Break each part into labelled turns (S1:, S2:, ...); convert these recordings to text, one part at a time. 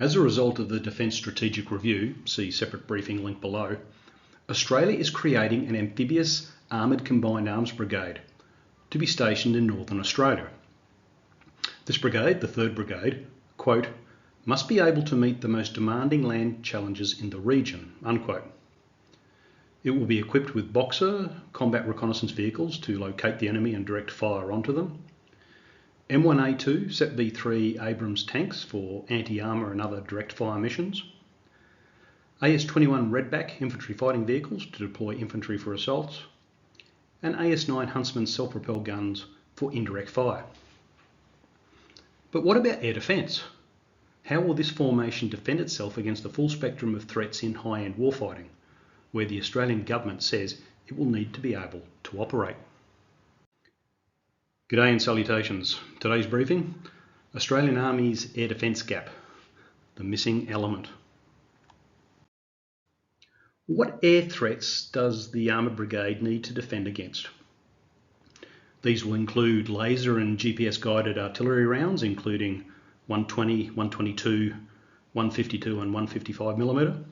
S1: As a result of the Defence Strategic Review, see separate briefing link below, Australia is creating an amphibious armoured combined arms brigade to be stationed in Northern Australia. This brigade, the 3rd Brigade, quote, must be able to meet the most demanding land challenges in the region, unquote. It will be equipped with Boxer combat reconnaissance vehicles to locate the enemy and direct fire onto them, M1A2 SEPV3 Abrams tanks for anti-armour and other direct fire missions, AS-21 Redback infantry fighting vehicles to deploy infantry for assaults, and AS-9 Huntsman self-propelled guns for indirect fire. But what about air defence? How will this formation defend itself against the full spectrum of threats in high-end warfighting, where the Australian government says it will need to be able to operate? G'day and salutations. Today's briefing, Australian Army's air defence gap, the missing element. What air threats does the Armoured Brigade need to defend against? These will include laser and GPS guided artillery rounds, including 120, 122, 152 and 155mm,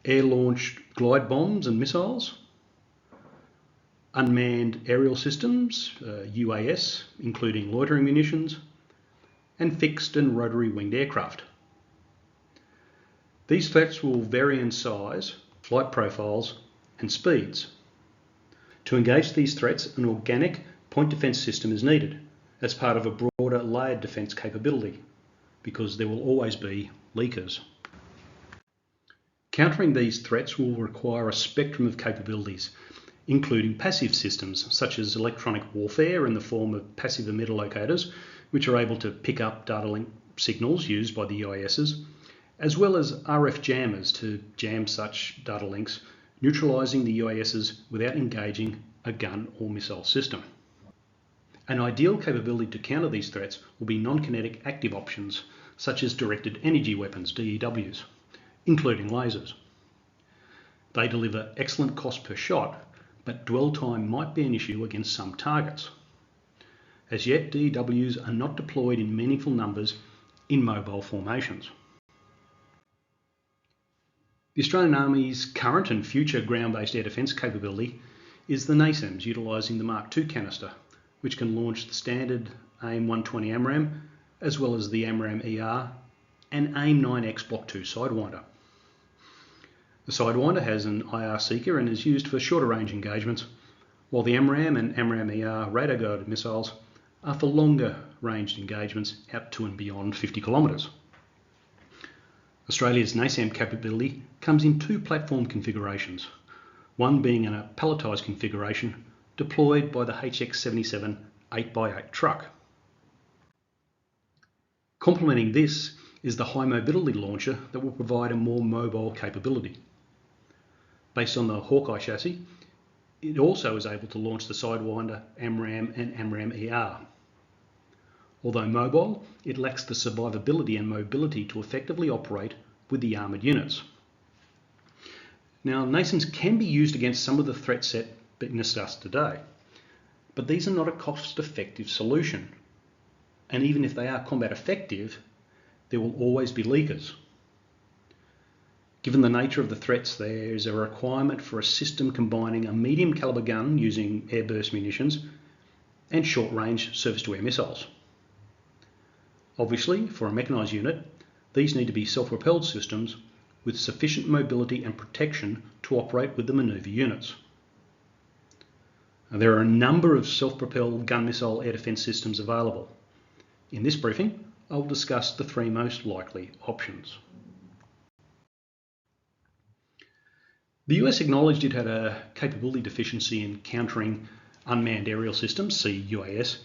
S1: air-launched glide bombs and missiles, unmanned aerial systems, UAS, including loitering munitions, and fixed and rotary winged aircraft. These threats will vary in size, flight profiles, and speeds. To engage these threats, an organic point defence system is needed as part of a broader layered defence capability, because there will always be leakers. Countering these threats will require a spectrum of capabilities, including passive systems such as electronic warfare in the form of passive emitter locators, which are able to pick up data link signals used by the UASs, as well as RF jammers to jam such data links, neutralising the UASs without engaging a gun or missile system. An ideal capability to counter these threats will be non-kinetic active options, such as directed energy weapons, DEWs, including lasers. They deliver excellent cost per shot, but dwell time might be an issue against some targets. As yet, DEWs are not deployed in meaningful numbers in mobile formations. The Australian Army's current and future ground-based air defence capability is the NASAMS, utilising the Mark II canister, which can launch the standard AIM-120 AMRAAM, as well as the AMRAAM-ER and AIM-9X Block 2 Sidewinder. The Sidewinder has an IR seeker and is used for shorter range engagements, while the AMRAAM and AMRAAM-ER radar-guided missiles are for longer ranged engagements out to and beyond 50 kilometres. Australia's NASAM capability comes in 2 platform configurations, one being in a palletised configuration deployed by the HX-77 8x8 truck. Complementing this is the high mobility launcher that will provide a more mobile capability. Based on the Hawkeye chassis, it also is able to launch the Sidewinder, AMRAAM and AMRAAM-ER. Although mobile, it lacks the survivability and mobility to effectively operate with the armoured units. Now, NASAMS can be used against some of the threat set being discussed today, but these are not a cost-effective solution. And even if they are combat effective, there will always be leakers. Given the nature of the threats, there is a requirement for a system combining a medium calibre gun using airburst munitions and short-range surface-to-air missiles. Obviously, for a mechanised unit, these need to be self-propelled systems with sufficient mobility and protection to operate with the manoeuvre units. Now, there are a number of self-propelled gun missile air defence systems available. In this briefing, I will discuss the 3 most likely options. The US acknowledged it had a capability deficiency in countering unmanned aerial systems, see UAS,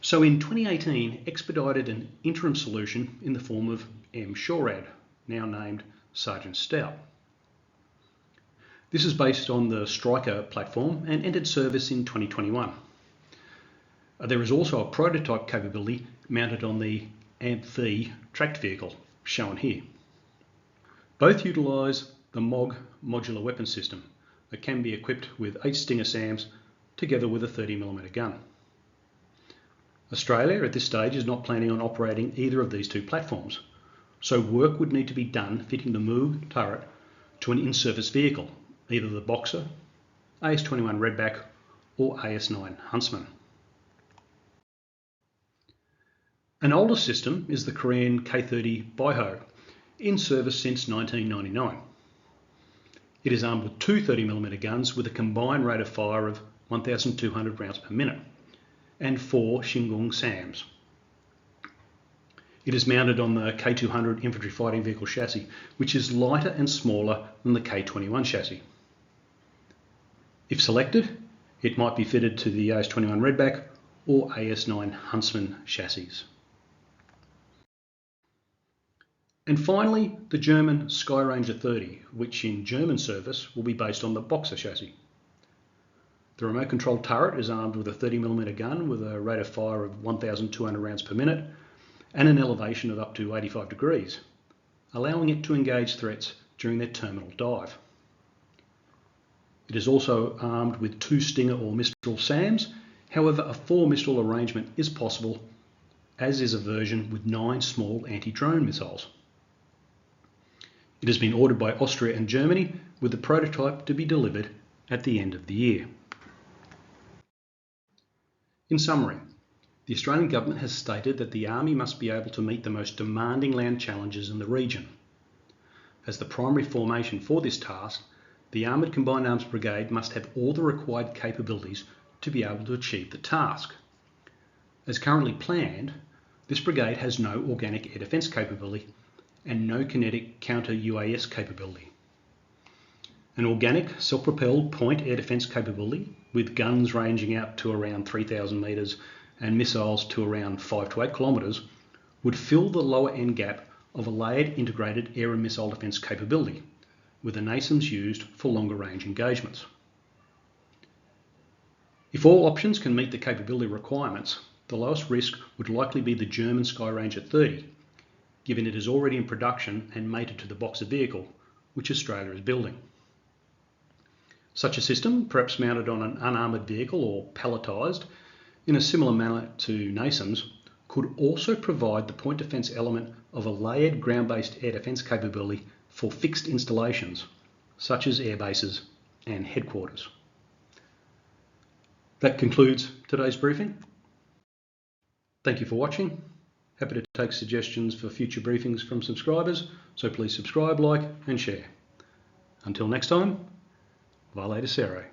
S1: so in 2018 expedited an interim solution in the form of M-SHORAD, now named Sergeant Stout. This is based on the Striker platform and entered service in 2021. There is also a prototype capability mounted on the AMP-V tracked vehicle, shown here. Both utilise the MOG modular weapon system that can be equipped with 8 Stinger SAMs together with a 30mm gun. Australia at this stage is not planning on operating either of these 2 platforms, so work would need to be done fitting the Moog turret to an in-service vehicle, either the Boxer, AS-21 Redback or AS-9 Huntsman. An older system is the Korean K30 Bio, in service since 1999. It is armed with two 30mm guns with a combined rate of fire of 1,200 rounds per minute and four Shingung SAMs. It is mounted on the K200 infantry fighting vehicle chassis, which is lighter and smaller than the K21 chassis. If selected, it might be fitted to the AS-21 Redback or AS-9 Huntsman chassis. And finally, the German SkyRanger 30, which in German service will be based on the Boxer chassis. The remote controlled turret is armed with a 30mm gun with a rate of fire of 1,200 rounds per minute and an elevation of up to 85 degrees, allowing it to engage threats during their terminal dive. It is also armed with two Stinger or Mistral SAMs, however a 4 Mistral arrangement is possible, as is a version with 9 small anti-drone missiles. It has been ordered by Austria and Germany, with the prototype to be delivered at the end of the year. In summary, the Australian Government has stated that the Army must be able to meet the most demanding land challenges in the region. As the primary formation for this task, the Armoured Combined Arms Brigade must have all the required capabilities to be able to achieve the task. As currently planned, this brigade has no organic air defence capability and no kinetic counter-UAS capability. An organic, self-propelled point air defence capability with guns ranging out to around 3,000 metres and missiles to around 5 to 8 kilometres would fill the lower end gap of a layered integrated air and missile defence capability, with the NASAMS used for longer range engagements. If all options can meet the capability requirements, the lowest risk would likely be the German SkyRanger 30, given it is already in production and mated to the Boxer vehicle, which Australia is building. Such a system, perhaps mounted on an unarmoured vehicle or palletised in a similar manner to NASAMS, could also provide the point defence element of a layered ground-based air defence capability for fixed installations, such as air bases and headquarters. That concludes today's briefing. Thank you for watching. Happy to take suggestions for future briefings from subscribers, so please subscribe, like and share. Until next time, Vale de Cero.